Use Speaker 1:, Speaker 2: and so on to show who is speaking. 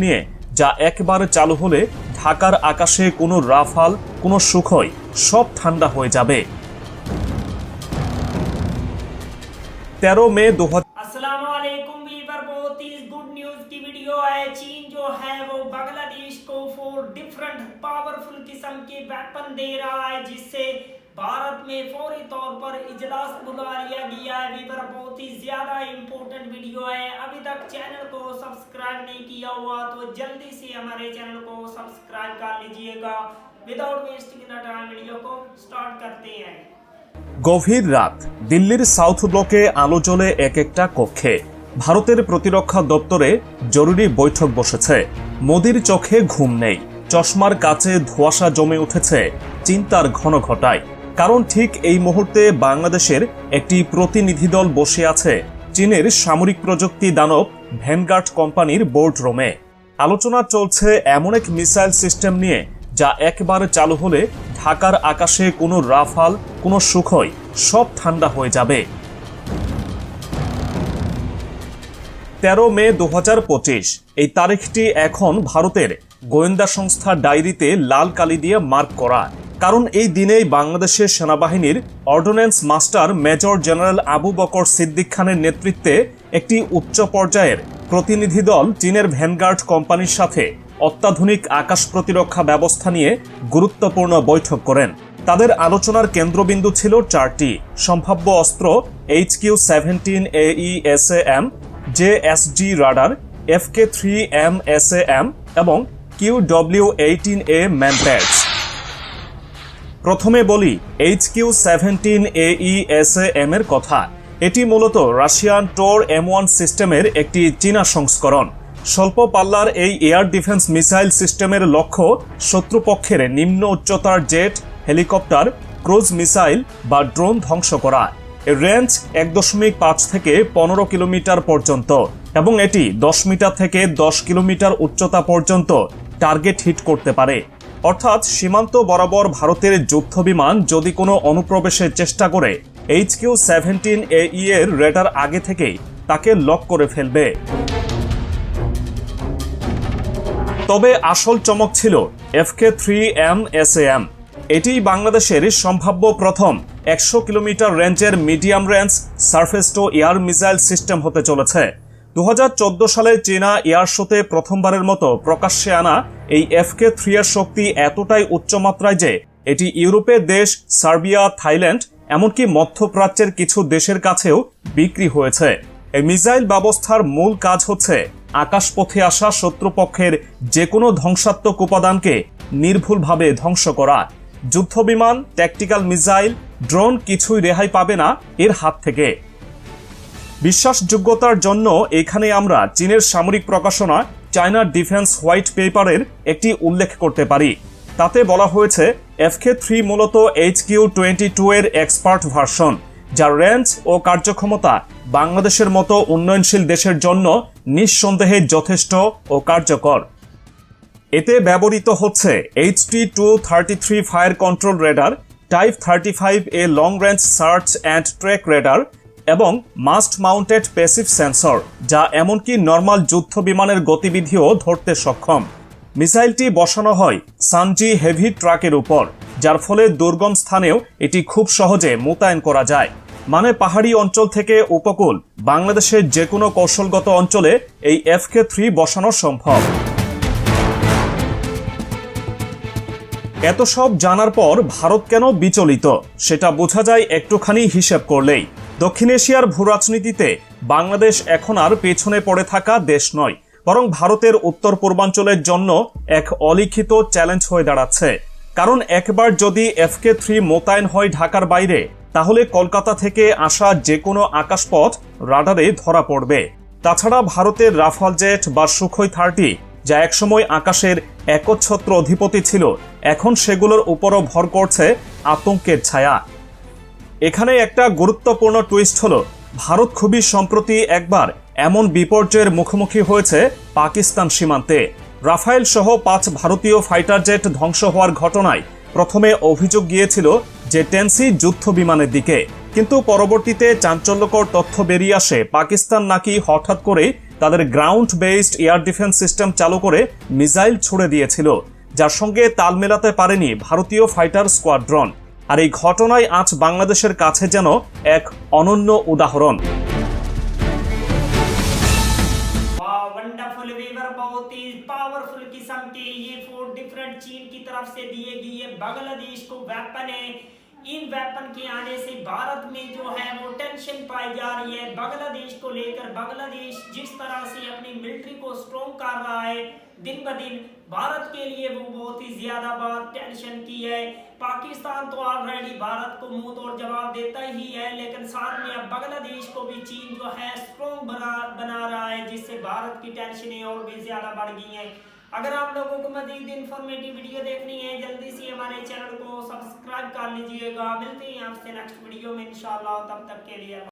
Speaker 1: নিয়ে, যা একবার চালু হলে ঢাকার আকাশে কোনো রাফাল, কোনো সুখোই সব ঠান্ডা হয়ে যাবে। 13 মে 2000।
Speaker 2: अस्सलामुअलैकुम वीवर, बहुत ही गुड न्यूज की वीडियो है। चीन जो है वो बांग्लादेश को 4 डिफरेंट पावरफुल किस्म के वेपन दे रहा है, जिससे भारत में फौरी तौर पर इजलास बुला लिया गया है। वीवर, बहुत ही ज्यादा इंपॉर्टेंट वीडियो है। अभी तक चैनल को सब्सक्राइब नहीं किया हुआ तो जल्दी से हमारे चैनल को सब्सक्राइब कर लीजिएगा। विदाउट वेस्टिंग टाइम वीडियो को स्टार्ट करते हैं।
Speaker 1: গভীর রাত, দিল্লির সাউথ ব্লকে আলো জ্বলে এক একটা কক্ষে। ভারতের প্রতিরক্ষা দপ্তরে জরুরি বৈঠক বসেছে। মোদির চোখে ঘুম নেই, চশমার কাছে ধোঁয়াশা জমে উঠেছে চিন্তার ঘন ঘটায়। কারণ ঠিক এই মুহূর্তে বাংলাদেশের একটি প্রতিনিধি দল বসে আছে চীনের সামরিক প্রযুক্তি দানব ভ্যানগার্ড কোম্পানির বোর্ড রুমে। আলোচনা চলছে এমন এক মিসাইল সিস্টেম নিয়ে, যা একবার চালু হলে ঢাকার আকাশে কোনো রাফাল, কোনো সুখোই সব ঠান্ডা হয়ে যাবে। 13 মে 2025 এই তারিখটি এখন ভারতের গোয়েন্দা সংস্থা ডায়েরিতে লাল কালি দিয়ে মার্ক করা। কারণ এই দিনেই বাংলাদেশের সেনাবাহিনীর ordnance master major general Abu Bakar Siddique খানের নেতৃত্বে একটি উচ্চ পর্যায়ের প্রতিনিধি দল চীনের ভ্যানগার্ড কোম্পানির সাথে অত্যাধুনিক আকাশ প্রতিরক্ষা ব্যবস্থা নিয়ে গুরুত্বপূর্ণ বৈঠক করেন। তাদের আলোচনার কেন্দ্রবিন্দু ছিল 4টি সম্ভাব্য অস্ত্র: HQ-17 AESAM, JSG radar, FK-3 MSAM এবং QW-18A ম্যানপ্যাডস। প্রথমে বলি HQ-17 AESAM এর কথা। এটি মূলত রাশিয়ান টোর M1 সিস্টেমের একটি চীনা সংস্করণ। স্বল্প পাল্লার এই এয়ার ডিফেন্স মিসাইল সিস্টেমের লক্ষ্য শত্রুপক্ষের নিম্ন উচ্চতার জেট, হেলিকপ্টার, ক্রুজ মিসাইল বা ড্রোন ধ্বংস করা। এর রেঞ্জ 1.5 থেকে 15 কিলোমিটার পর্যন্ত এবং এটি 10 মিটার থেকে 10 কিলোমিটার উচ্চতা পর্যন্ত টার্গেট হিট করতে পারে। অর্থাৎ সীমান্ত বরাবর ভারতের যুদ্ধ বিমান যদি কোনো অনুপ্রবেশের চেষ্টা করে, HQ-17 AE এর রেডার আগে থেকেই তাকে লক করে ফেলবে। তবে আসল চমক ছিল FK-3 MSAM। এটি বাংলাদেশের সম্ভাব্য প্রথম 100 কিলোমিটার রেঞ্জের medium range surface two air missile system হতে চলেছে। 2014 সালে চীনা এয়ার শোতে প্রথমবারের মতো প্রকাশ্যে আনা এই FK-3 এর শক্তি এতটাই উচ্চমাত্রায় যে এটি ইউরোপের দেশ সার্বিয়া, থাইল্যান্ড, এমনকি মধ্যপ্রাচ্যের কিছু দেশের কাছেও বিক্রি হয়েছে। এই মিসাইল ব্যবস্থার মূল কাজ হচ্ছে আকাশপথে আসা শত্রুপক্ষের যে কোনো ধ্বংসাত্মক উপাদানকে নির্ভুলভাবে ধ্বংস করা। যুদ্ধবিমান, ট্যাকটিক্যাল মিসাইল, ড্রোন কিছুই রেহাই পাবে না এর হাত থেকে। বিশ্বাসযোগ্যতার জন্য এখানে আমরা চীনের সামরিক প্রকাশনা চায়না ডিফেন্স হোয়াইট পেপারের একটি উল্লেখ করতে পারি। তাতে বলা হয়েছে FK-3 মূলত HQ-22 এর এক্সপার্ট ভার্সন, যার রেঞ্জ ও কার্যক্ষমতা বাংলাদেশের মতো উন্নয়নশীল দেশের জন্য নিঃসন্দেহে যথেষ্ট ও কার্যকর। এতে ব্যবহৃত হচ্ছে HT-233 fire control radar, type 35A long range search and track radar এবং মাস্ট মাউন্টেড প্যাসিভ সেন্সর, যা এমনকি নর্মাল যুদ্ধ বিমানের গতিবিধিও ধরতে সক্ষম। মিসাইলটি বসানো হয় সানজি হেভি ট্রাকের উপর, যার ফলে দুর্গম স্থানেও এটি খুব সহজে মোতায়েন করা যায়। মানে পাহাড়ি অঞ্চল থেকে উপকূল বাংলাদেশের যে কোনো কৌশলগত অঞ্চলে এই FK-3 বসানো সম্ভব। এত সব জানার পর ভারত কেন বিচলিত সেটা বোঝা যায় একটুখানি হিসেব করলেই। দক্ষিণ এশিয়ার ভূরাজনীতিতে বাংলাদেশ এখন আর পেছনে পড়ে থাকা দেশ নয়, বরং ভারতের উত্তর পূর্বাঞ্চলের জন্য এক অলিখিত চ্যালেঞ্জ হয়ে দাঁড়াচ্ছে। কারণ একবার যদি FK-3 মোতায়েন হয় ঢাকার বাইরে, তাহলে কলকাতা থেকে আসা যে কোনো আকাশপথ রাডারে ধরা পড়বে। তাছাড়া ভারতের রাফাল জেট বা সুখোই 30, যা একসময় আকাশের একচ্ছত্র অধিপতি ছিল, এখন সেগুলোর উপরও ভর করছে আতঙ্কের ছায়া। এখানে একটা গুরুত্বপূর্ণ টুইস্ট হলো, ভারত খুবই সম্প্রতি একবার এমন বিপর্যয়ের মুখোমুখি হয়েছে পাকিস্তান সীমান্তে। রাফায়েল সহ 5 ভারতীয় ফাইটার জেট ধ্বংস হওয়ার ঘটনায় প্রথমে অভিযোগ গিয়েছিল যে টেনসি যুদ্ধ বিমানের দিকে, কিন্তু পরবর্তীতে চাঞ্চল্যকর তথ্য বেরিয়ে আসে পাকিস্তান নাকি হঠাৎ করে তাদের ground based air defence system চালু করে মিসাইল ছুড়ে দিয়েছিল, যার সঙ্গে তাল মেলাতে পারেনি ভারতীয় ফাইটার স্কোয়াড্রন। আর এই ঘটনায় আজ বাংলাদেশের কাছে যেন এক অনন্য উদাহরণ।
Speaker 2: वंडरफुल वेवर बहुत ही पावरफुल किस्म के ये 4 डिफरेंट चीन की तरफ से दिए गए बांग्लादेश को वेपन है। इन वेपन के आने से भारत में जो है वो टेंशन पाई जा रही है बांग्लादेश को लेकर। बांग्लादेश जिस तरह से अपनी मिलिट्री को स्ट्रॉन्ग कर रहा है दिन ब दिन, भारत के लिए वो बहुत ही ज्यादा बात टेंशन की है। पाकिस्तान तो ऑलरेडी भारत को मुंह तोड़ जवाब देता ही है, लेकिन साथ में अब बांग्लादेश को भी चीन जो है स्ट्रॉन्ग बना रहा है, जिससे भारत की टेंशनें और भी ज्यादा बढ़ गई हैं। अगर आप लोगों को मजीद इन्फॉर्मेटिव वीडियो देखनी है, जल्दी से हमारे चैनल को सब्सक्राइब कर लीजिएगा। मिलते हैं आपसे नेक्स्ट वीडियो में इंशाल्लाह, तब तक के लिए।